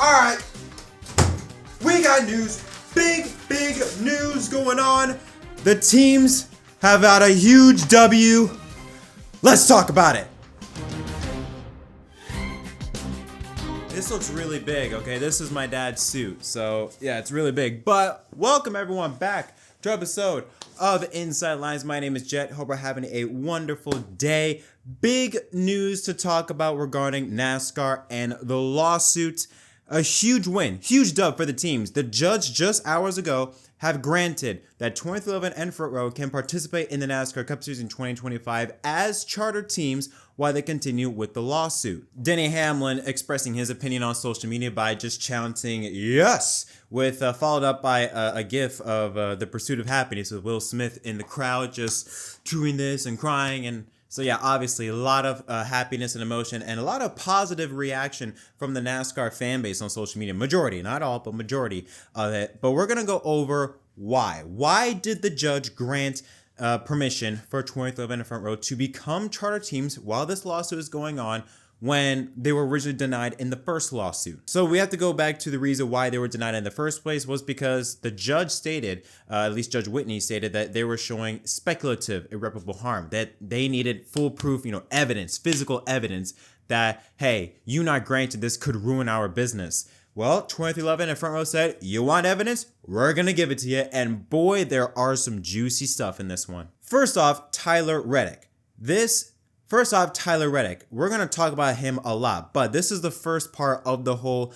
Alright, we got news. Big news going on. The teams have had a huge W. Let's talk about it. This looks really big, okay? This is my dad's suit, so yeah, it's really big. But welcome everyone back to episode of Inside Lines. My name is Jet. Hope we're having a wonderful day. Big news to talk about regarding NASCAR and the lawsuit. A huge win, huge dub for the teams. The judge just hours ago have granted that 2311 and Front Row can participate in the NASCAR Cup Series in 2025 as charter teams while they continue with the lawsuit. Denny Hamlin expressing his opinion on social media by just chanting yes, with followed up by a gif of The Pursuit of Happiness with Will Smith in the crowd just doing this and crying. And so yeah, obviously a lot of happiness and emotion and a lot of positive reaction from the NASCAR fan base on social media. Majority, not all, but majority of it. But we're going to go over why. Why did the judge grant permission for 2311 and Front Row to become charter teams while this lawsuit is going on when they were originally denied in the first lawsuit? So we have to go back to the reason why they were denied in the first place was because the judge stated, at least Judge Whitney stated, that they were showing speculative irreparable harm, that they needed foolproof, evidence, physical evidence that, hey, you not granted this could ruin our business. Well, 2311 and Front Row said, you want evidence? We're going to give it to you. And boy, there are some juicy stuff in this one. First off, Tyler Reddick. Tyler Reddick. We're going to talk about him a lot, but this is the first part of the whole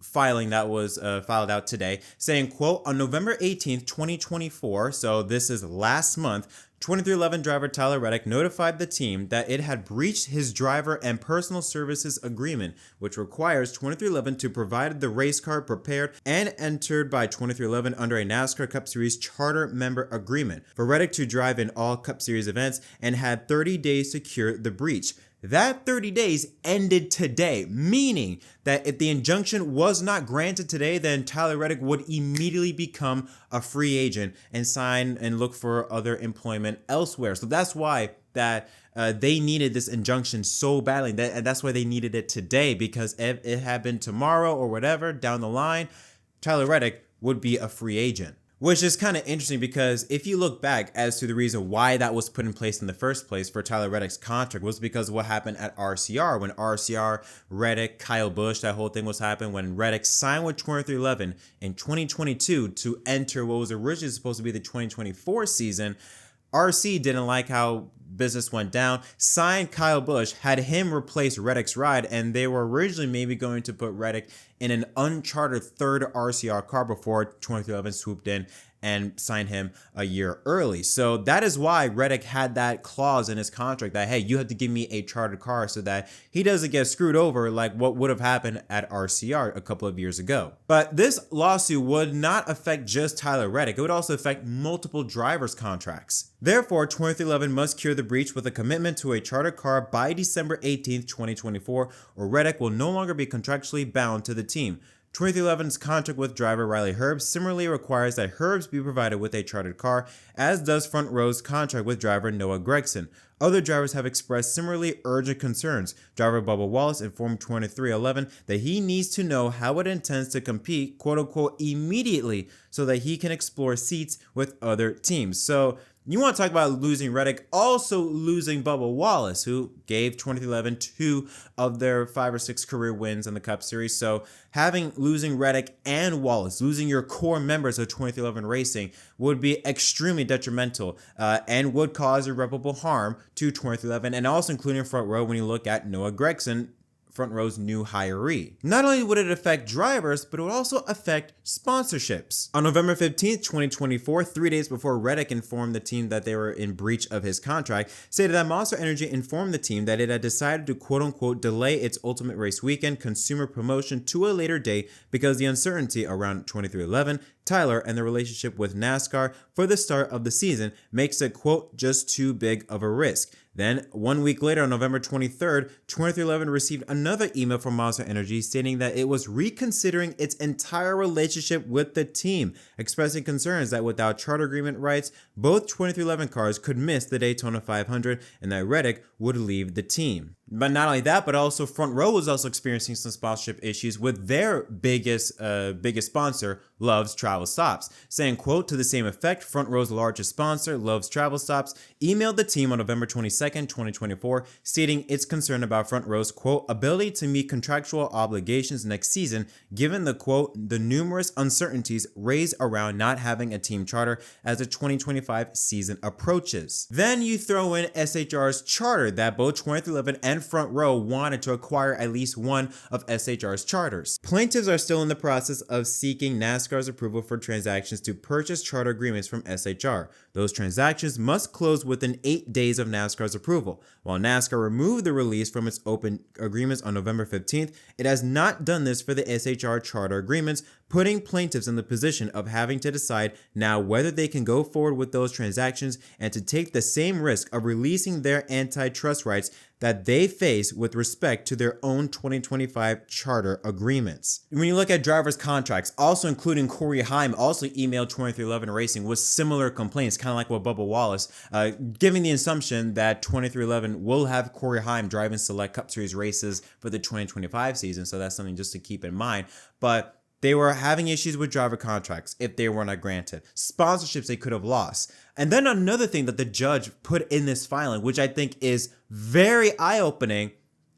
filing that was filed out today, saying, quote, on November 18th, 2024, so this is last month, 2311 driver Tyler Reddick notified the team that it had breached his driver and personal services agreement, which requires 2311 to provide the race car prepared and entered by 2311 under a NASCAR Cup Series charter member agreement for Reddick to drive in all Cup Series events and had 30 days to cure the breach. That 30 days ended today, meaning that if the injunction was not granted today, then Tyler Reddick would immediately become a free agent and sign and look for other employment elsewhere. So that's why that they needed this injunction so badly. And that's why they needed it today, because if it had been tomorrow or whatever down the line, Tyler Reddick would be a free agent. Which is kind of interesting because if you look back as to the reason why that was put in place in the first place for Tyler Reddick's contract was because of what happened at RCR. When RCR, Reddick, Kyle Busch, that whole thing was happening when Reddick signed with 2311 in 2022 to enter what was originally supposed to be the 2024 season. RC didn't like how business went down, signed Kyle Busch, had him replace Reddick's ride, and they were originally maybe going to put Reddick in an unchartered third RCR car before 2311 swooped in and signed him a year early. So that is why Reddick had that clause in his contract that, hey, you have to give me a chartered car so that he doesn't get screwed over like what would have happened at RCR a couple of years ago. But this lawsuit would not affect just Tyler Reddick. It would also affect multiple drivers' contracts. Therefore, 2311 must cure the breach with a commitment to a chartered car by December 18th, 2024, or Reddick will no longer be contractually bound to the team. 2311's contract with driver Riley Herbst similarly requires that Herbst be provided with a chartered car, as does Front Row's contract with driver Noah Gragson. Other drivers have expressed similarly urgent concerns. Driver Bubba Wallace informed 2311 that he needs to know how it intends to compete, quote-unquote, immediately so that he can explore seats with other teams. So you want to talk about losing Reddick, also losing Bubba Wallace, who gave 2311 two of their 5 or 6 career wins in the Cup Series. So losing Reddick and Wallace, losing your core members of 2311 Racing would be extremely detrimental and would cause irreparable harm to 2311, and also including Front Row when you look at Noah Gragson, Front Row's new hiree. Not only would it affect drivers, but it would also affect sponsorships. On November 15th, 2024, 3 days before Reddick informed the team that they were in breach of his contract, stated that Monster Energy informed the team that it had decided to quote-unquote delay its Ultimate Race Weekend consumer promotion to a later date because the uncertainty around 2311, Tyler, and the relationship with NASCAR for the start of the season makes it, quote, just too big of a risk. Then 1 week later, on November 23rd, 2311 received another email from Monster Energy stating that it was reconsidering its entire relationship with the team, expressing concerns that without charter agreement rights, both 2311 cars could miss the Daytona 500 and that Reic would leave the team. But not only that, but also Front Row was also experiencing some sponsorship issues with their biggest sponsor, Love's Travel Stops, saying, quote, to the same effect, Front Row's largest sponsor, Love's Travel Stops, emailed the team on November 22nd, 2024, stating its concern about Front Row's, quote, ability to meet contractual obligations next season, given the, quote, the numerous uncertainties raised around not having a team charter as the 2025 season approaches. Then you throw in SHR's charter that both 2311 and Front Row wanted to acquire at least one of SHR's charters. Plaintiffs are still in the process of seeking NASCAR's approval for transactions to purchase charter agreements from SHR. Those transactions must close within 8 days of NASCAR's approval. While NASCAR removed the release from its open agreements on November 15th, it has not done this for the SHR charter agreements, putting plaintiffs in the position of having to decide now whether they can go forward with those transactions and to take the same risk of releasing their antitrust rights that they face with respect to their own 2025 charter agreements. When you look at drivers' contracts, also including Corey Heim also emailed 2311 Racing with similar complaints, kind of like what Bubba Wallace, giving the assumption that 2311 will have Corey Heim driving select Cup Series races for the 2025 season, so that's something just to keep in mind. But they were having issues with driver contracts if they were not granted. Sponsorships they could have lost. And then another thing that the judge put in this filing, which I think is very eye-opening,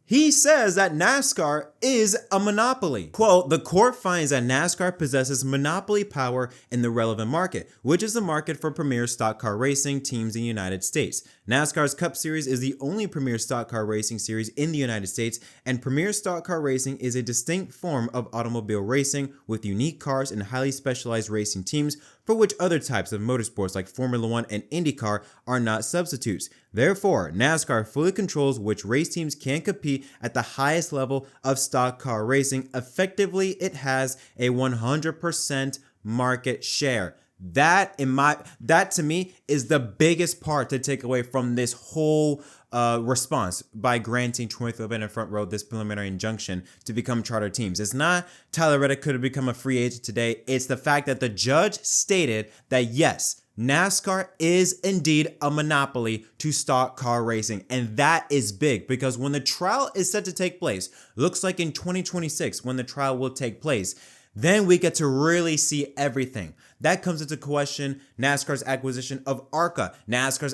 he says that NASCAR is a monopoly. Quote, the court finds that NASCAR possesses monopoly power in the relevant market, which is the market for premier stock car racing teams in the United States. NASCAR's Cup Series is the only premier stock car racing series in the United States, and premier stock car racing is a distinct form of automobile racing with unique cars and highly specialized racing teams for which other types of motorsports like Formula One and IndyCar are not substitutes. Therefore, NASCAR fully controls which race teams can compete at the highest level of stock car racing. Effectively, it has a 100% market share. That to me is the biggest part to take away from this whole response by granting 2311 and Front Row this preliminary injunction to become charter teams. It's not Tyler Reddick could have become a free agent today. It's the fact that the judge stated that yes, NASCAR is indeed a monopoly to stock car racing. And that is big because when the trial is set to take place, looks like in 2026 when the trial will take place, then we get to really see everything. That comes into question NASCAR's acquisition of ARCA, NASCAR's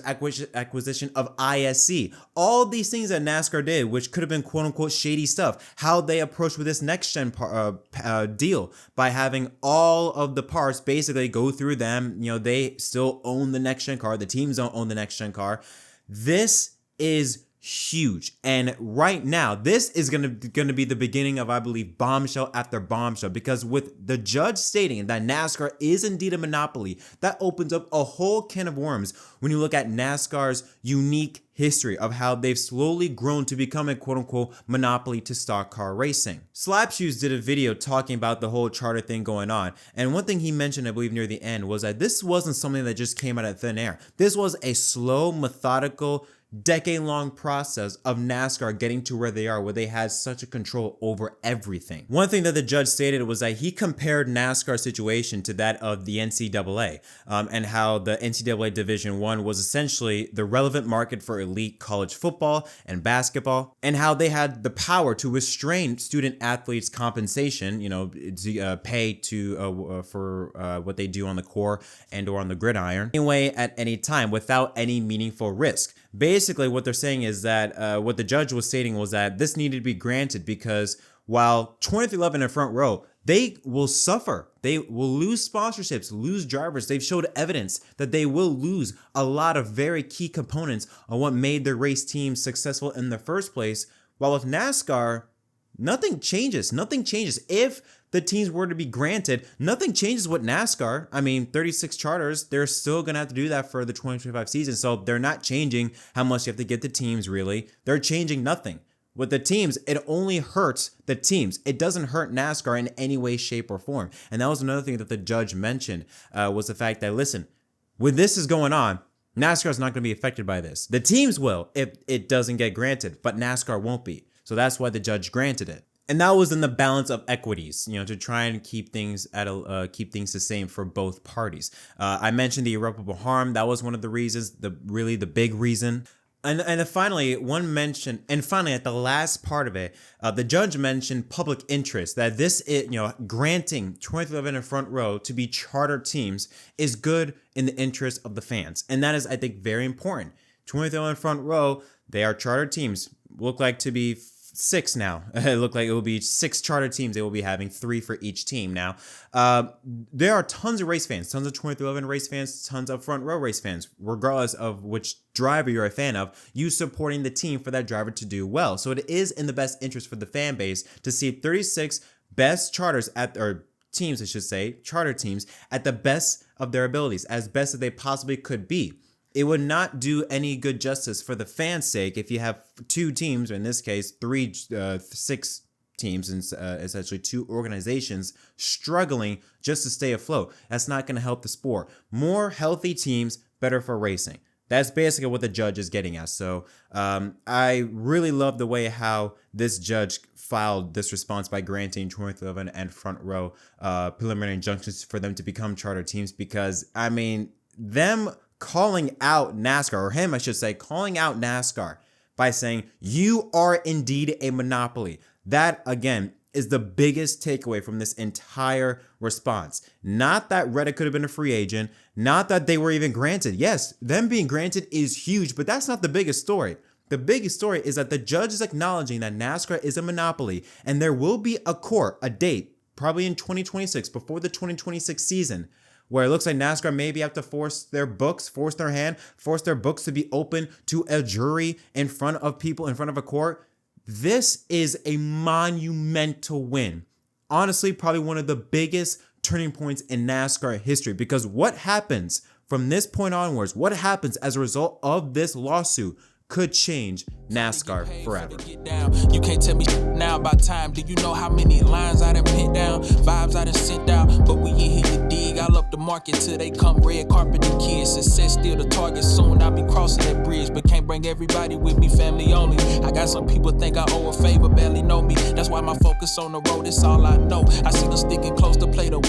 acquisition of ISC, all these things that NASCAR did, which could have been quote unquote shady stuff, how they approached with this next gen deal by having all of the parts basically go through them. You know, they still own the next gen car. The teams don't own the next gen car. This is huge. And right now, this is going to be the beginning of, I believe, bombshell after bombshell, because with the judge stating that NASCAR is indeed a monopoly, that opens up a whole can of worms when you look at NASCAR's unique history of how they've slowly grown to become a quote-unquote monopoly to stock car racing. Slapshoes did a video talking about the whole charter thing going on, and one thing he mentioned, I believe near the end, was that this wasn't something that just came out of thin air. This was a slow, methodical, decade-long process of NASCAR getting to where they are, where they had such a control over everything. One thing that the judge stated was that he compared NASCAR's situation to that of the NCAA, and how the NCAA Division I was essentially the relevant market for elite college football and basketball, and how they had the power to restrain student athletes' compensation, you know, pay for what they do on the core and or on the gridiron, anyway, at any time without any meaningful risk. Basically, what they're saying is that what the judge was stating was that this needed to be granted because while 2311 and Front Row, they will suffer. They will lose sponsorships, lose drivers. They've showed evidence that they will lose a lot of very key components on what made their race teams successful in the first place. While with NASCAR, nothing changes. Nothing changes. If the teams were to be granted, nothing changes with NASCAR. I mean, 36 charters, they're still going to have to do that for the 2025 season. So they're not changing how much you have to get the teams, really. They're changing nothing. With the teams, it only hurts the teams. It doesn't hurt NASCAR in any way, shape, or form. And that was another thing that the judge mentioned, was the fact that, listen, when this is going on, NASCAR is not going to be affected by this. The teams will if it doesn't get granted, but NASCAR won't be. So that's why the judge granted it. And that was in the balance of equities, to try and keep things the same for both parties. I mentioned the irreparable harm. That was one of the reasons, the big reason. And finally, at the last part of it, the judge mentioned public interest, that this is, granting 2011 and Front Row to be charter teams is good in the interest of the fans. And that is, I think, very important. 2011 Front Row, they are charter teams, look like to be 6 now. It looked like it will be 6 charter teams. They will be having 3 for each team now. There are tons of race fans, tons of 2011 race fans, tons of Front Row race fans, regardless of which driver you're a fan of, you supporting the team for that driver to do well. So it is in the best interest for the fan base to see 36 best charters teams, I should say, charter teams at the best of their abilities, as best as they possibly could be. It would not do any good justice for the fans' sake if you have 2 teams, or in this case, 6 teams, and essentially 2 organizations struggling just to stay afloat. That's not going to help the sport. More healthy teams, better for racing. That's basically what the judge is getting at. So I really love the way how this judge filed this response by granting 2011 and Front Row preliminary injunctions for them to become charter teams, because, them calling out NASCAR, or him, I should say, calling out NASCAR by saying, you are indeed a monopoly. That, again, is the biggest takeaway from this entire response. Not that Reic could have been a free agent, not that they were even granted. Yes, them being granted is huge, but that's not the biggest story. The biggest story is that the judge is acknowledging that NASCAR is a monopoly, and there will be a date, probably in 2026, before the 2026 season, where it looks like NASCAR maybe have to force their books to be open to a jury in front of people, in front of a court. This is a monumental win. Honestly, probably one of the biggest turning points in NASCAR history, because what happens from this point onwards, what happens as a result of this lawsuit, could change NASCAR forever. You can't tell me now about time. Do you know how many lines I done put down, vibes I done sent out? But we in here to dig. I'll up the market till they come red carpet the kids. Success still the target. Soon I'll be crossing that bridge, but can't bring everybody with me. Family only. I got some people think I owe a favor, barely know me. That's why my focus on the road. It's all I know. I see them sticking close to play the